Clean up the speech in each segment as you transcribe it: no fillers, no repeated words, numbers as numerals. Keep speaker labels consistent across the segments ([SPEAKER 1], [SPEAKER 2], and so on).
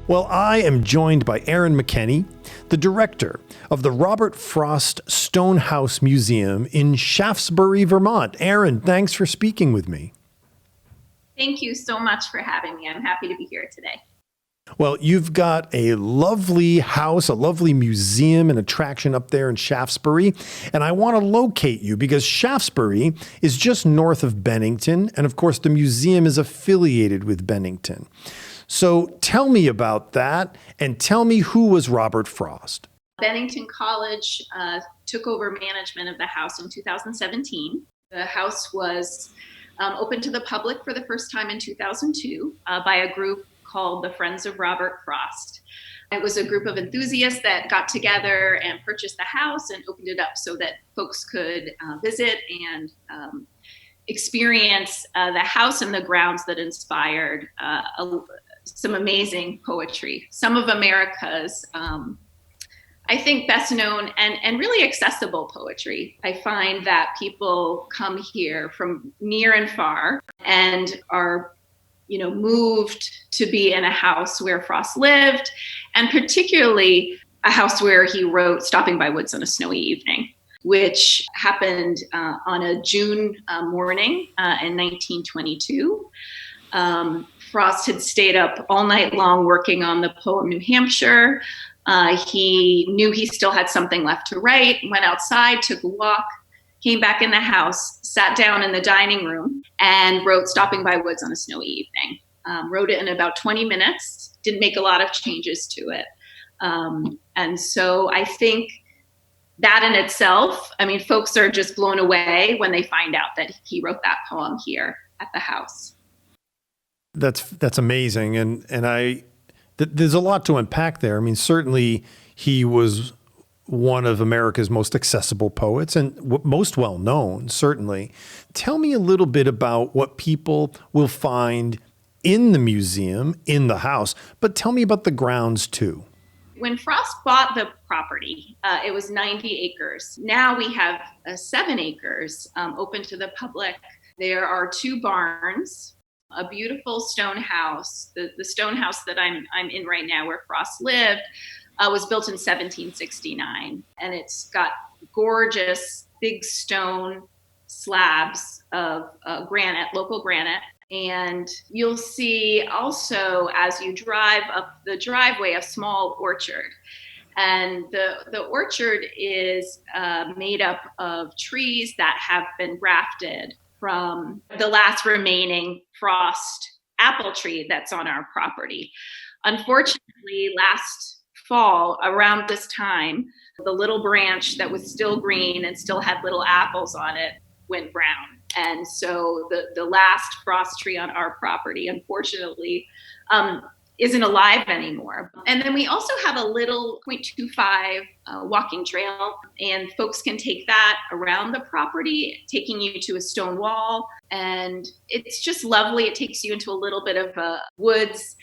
[SPEAKER 1] Well, I am joined by Erin McKenny, the director of the Robert Frost Stonehouse Museum in Shaftsbury, Vermont. Erin, thanks for speaking with me.
[SPEAKER 2] Thank you so much for having me. I'm happy to be here today.
[SPEAKER 1] Well, you've got a lovely house, a lovely museum and attraction up there in Shaftsbury, and I want to locate you because Shaftsbury is just north of Bennington, and of course the museum is affiliated with Bennington. So tell me about that, and tell me, who was Robert Frost?
[SPEAKER 2] Bennington College took over management of the house in 2017. The house was open to the public for the first time in 2002 by a group called the Friends of Robert Frost. It was a group of enthusiasts that got together and purchased the house and opened it up so that folks could visit and experience the house and the grounds that inspired some amazing poetry. Some of America's, I think, best known and really accessible poetry. I find that people come here from near and far and are moved to be in a house where Frost lived, and particularly a house where he wrote Stopping by Woods on a Snowy Evening, which happened on a June morning in 1922. Frost had stayed up all night long working on the poem New Hampshire. He knew he still had something left to write, went outside, took a walk, came back in the house, sat down in the dining room, and wrote Stopping by Woods on a Snowy Evening. Wrote it in about 20 minutes, didn't make a lot of changes to it. And so I think that in itself, folks are just blown away when they find out that he wrote that poem here at the house.
[SPEAKER 1] That's amazing. And there's a lot to unpack there. Certainly he was one of America's most accessible poets and most well known, certainly. Tell me a little bit about what people will find in the museum, in the house, but tell me about the grounds too.
[SPEAKER 2] When Frost bought the property, it was 90 acres. Now we have 7 acres open to the public. There are 2 barns, a beautiful stone house. The stone house that I'm in right now, where Frost lived, was built in 1769, and it's got gorgeous big stone slabs of granite, local granite. And you'll see also, as you drive up the driveway, a small orchard. And the orchard is made up of trees that have been grafted from the last remaining Frost apple tree that's on our property. Unfortunately, last fall, around this time, the little branch that was still green and still had little apples on it went brown. And so the last Frost tree on our property, unfortunately, isn't alive anymore. And then we also have a little 0.25 walking trail, and folks can take that around the property, taking you to a stone wall. And it's just lovely. It takes you into a little bit of woods.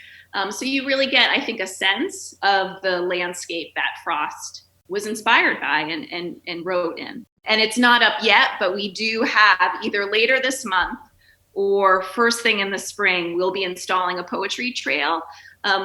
[SPEAKER 2] So you really get, I think, a sense of the landscape that Frost was inspired by and wrote in. And it's not up yet, but we do have, either later this month or first thing in the spring, we'll be installing a poetry trail,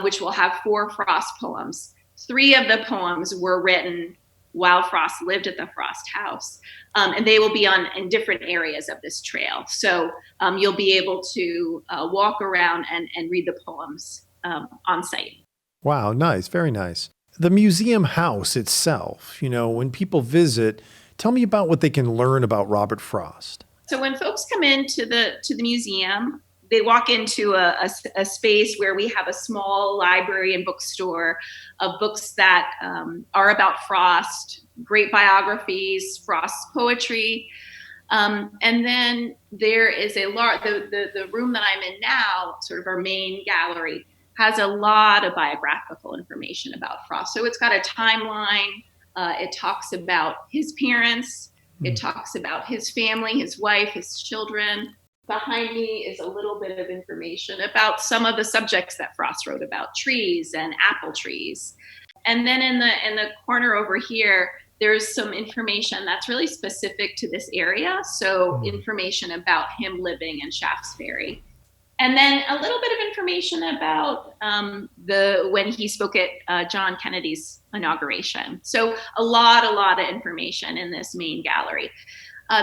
[SPEAKER 2] which will have 4 Frost poems. 3 of the poems were written while Frost lived at the Frost house. And they will be in different areas of this trail. So you'll be able to walk around and read the poems on site.
[SPEAKER 1] Wow, nice, very nice. The museum house itself, when people visit, tell me about what they can learn about Robert Frost.
[SPEAKER 2] So when folks come into the museum, they walk into a space where we have a small library and bookstore of books that are about Frost, great biographies, Frost poetry. And then there is the room that I'm in now, sort of our main gallery, has a lot of biographical information about Frost. So it's got a timeline. It talks about his parents. It talks about his family, his wife, his children. Behind me is a little bit of information about some of the subjects that Frost wrote about, trees and apple trees. And then in the corner over here, there's some information that's really specific to this area. So information about him living in Shaftsbury. And then a little bit of information about when he spoke at John Kennedy's inauguration. So a lot of information in this main gallery.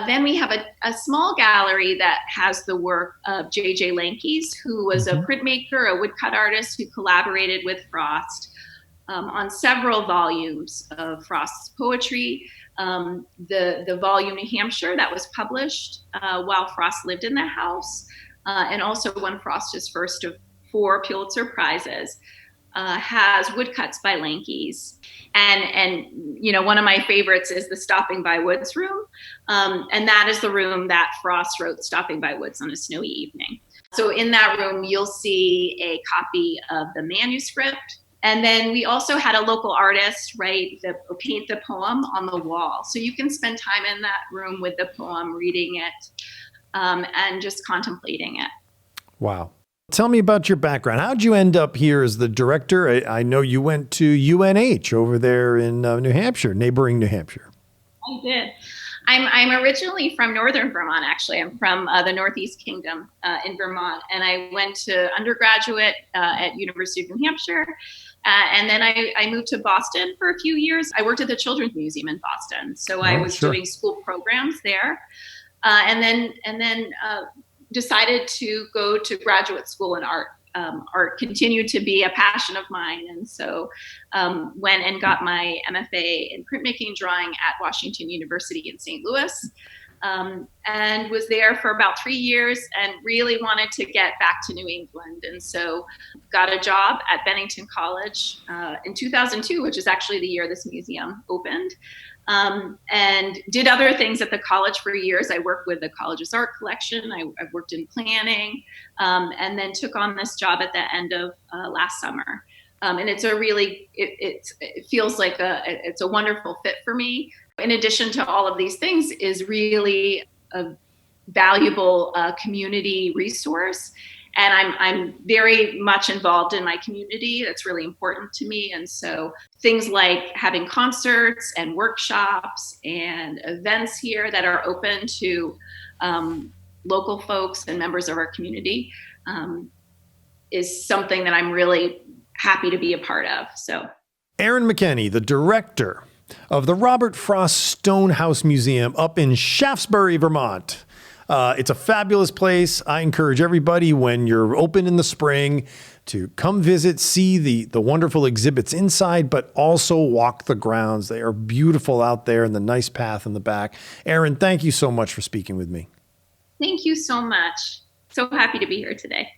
[SPEAKER 2] Then we have a small gallery that has the work of J.J. Lankeys, who was a printmaker, a woodcut artist who collaborated with Frost on several volumes of Frost's poetry. The volume New Hampshire that was published while Frost lived in the house, and also won Frost's first of 4 Pulitzer Prizes, has woodcuts by Lankeys. And you know, one of my favorites is the Stopping by Woods room. And that is the room that Frost wrote Stopping by Woods on a Snowy Evening. So in that room, you'll see a copy of the manuscript. And then we also had a local artist paint the poem on the wall. So you can spend time in that room with the poem, reading it, and just contemplating it.
[SPEAKER 1] Wow. Tell me about your background. How'd you end up here as the director? I know you went to UNH over there in New Hampshire, neighboring New Hampshire.
[SPEAKER 2] I did. I'm originally from northern Vermont, actually. I'm from the Northeast Kingdom in Vermont. And I went to undergraduate at University of New Hampshire. And then I moved to Boston for a few years. I worked at the Children's Museum in Boston. So I was doing school programs there. And then decided to go to graduate school in art. Art continued to be a passion of mine. And so went and got my MFA in printmaking drawing at Washington University in St. Louis, and was there for about 3 years and really wanted to get back to New England. And so got a job at Bennington College in 2002, which is actually the year this museum opened. And did other things at the college for years. I worked with the college's art collection. I've worked in planning, and then took on this job at the end of last summer. And it's it feels like it's a wonderful fit for me. In addition to all of these things, is really a valuable community resource. And I'm very much involved in my community. That's really important to me. And so things like having concerts and workshops and events here that are open to local folks and members of our community is something that I'm really happy to be a part of. So,
[SPEAKER 1] Erin McKenny, the director of the Robert Frost Stonehouse Museum up in Shaftsbury, Vermont. It's a fabulous place. I encourage everybody, when you're open in the spring, to come visit, see the wonderful exhibits inside, but also walk the grounds. They are beautiful out there, and the nice path in the back. Erin, thank you so much for speaking with me.
[SPEAKER 2] Thank you so much. So happy to be here today.